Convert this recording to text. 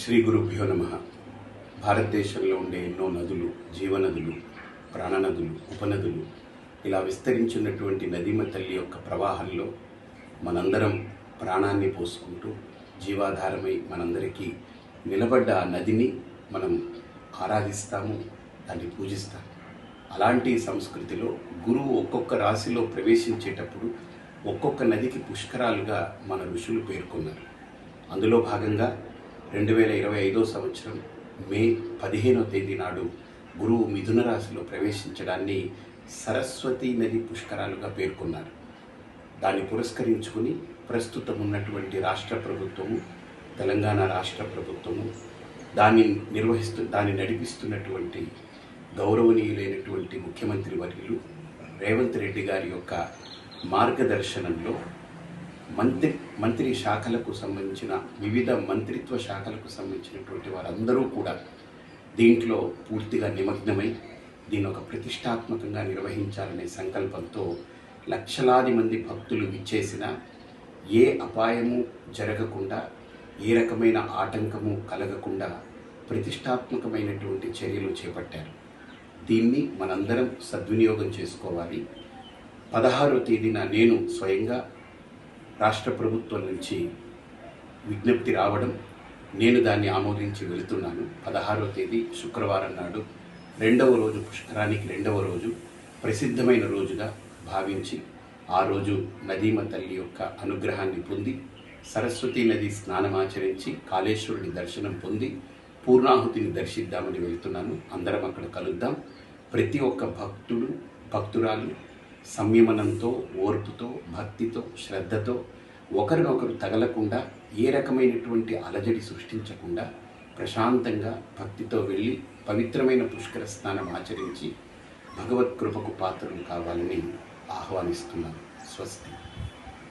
శ్రీ గురుభ్యో నమః. భారతదేశంలో ఉండే ఎన్నో నదులు, జీవనదులు, ప్రాణనదులు, ఉపనదులు ఇలా విస్తరించున్నటువంటి నదీమ తల్లి యొక్క ప్రవాహంలో మనందరం ప్రాణాన్ని పోసుకుంటూ జీవాధారమై మనందరికీ నిలబడ్డ ఆ నదిని మనం ఆరాధిస్తాము, దాన్ని పూజిస్తాము. అలాంటి సంస్కృతిలో గురువు ఒక్కొక్క రాశిలో ప్రవేశించేటప్పుడు ఒక్కొక్క నదికి పుష్కరాలుగా మన ఋషులు పేర్కొన్నారు. అందులో భాగంగా 2025 సంవత్సరం మే 15వ తేదీ నాడు గురువు మిథున రాశిలో ప్రవేశించడాన్ని సరస్వతీ నది పుష్కరాలుగా పేర్కొన్నారు. దాన్ని పురస్కరించుకుని ప్రస్తుతం ఉన్నటువంటి రాష్ట్ర ప్రభుత్వము, తెలంగాణ రాష్ట్ర ప్రభుత్వము దాన్ని నడిపిస్తున్నటువంటి గౌరవనీయులైనటువంటి ముఖ్యమంత్రి వర్యులు రేవంత్ రెడ్డి గారి యొక్క మార్గదర్శనంలో మంత్రి శాఖలకు సంబంధించిన వివిధ మంత్రిత్వ శాఖలకు సంబంధించినటువంటి వారందరూ కూడా దీంట్లో పూర్తిగా నిమగ్నమై దీన్ని ఒక ప్రతిష్టాత్మకంగా నిర్వహించాలనే సంకల్పంతో లక్షలాది మంది భక్తులు విచ్చేసిన ఏ అపాయము జరగకుండా, ఏ రకమైన ఆటంకము కలగకుండా ప్రతిష్టాత్మకమైనటువంటి చర్యలు చేపట్టారు. దీన్ని మనందరం సద్వినియోగం చేసుకోవాలి. 16వ తేదీన నేను స్వయంగా రాష్ట్ర ప్రభుత్వం నుంచి విజ్ఞప్తి రావడం, నేను దాన్ని ఆమోదించి వెళుతున్నాను. 16వ తేదీ శుక్రవారం నాడు రెండవ రోజు, పుష్కరానికి రెండవ రోజు, ప్రసిద్ధమైన రోజుగా భావించి ఆ రోజు నదీమ తల్లి యొక్క అనుగ్రహాన్ని పొంది సరస్వతీ నది స్నానమాచరించి కాళేశ్వరుడి దర్శనం పొంది పూర్ణాహుతిని దర్శిద్దామని వెళ్తున్నాను. అందరం అక్కడ కలుద్దాం. ప్రతి ఒక్క భక్తుడు, భక్తురాలు సంయమనంతో, ఓర్పుతో, భక్తితో, శ్రద్ధతో ఒకరినొకరు తగలకుండా, ఏ రకమైనటువంటి అలజడి సృష్టించకుండా ప్రశాంతంగా భక్తితో వెళ్ళి పవిత్రమైన పుష్కర స్నానం ఆచరించి భగవత్ కృపకు పాత్రలు కావాలని ఆహ్వానిస్తున్నాను. స్వస్తి.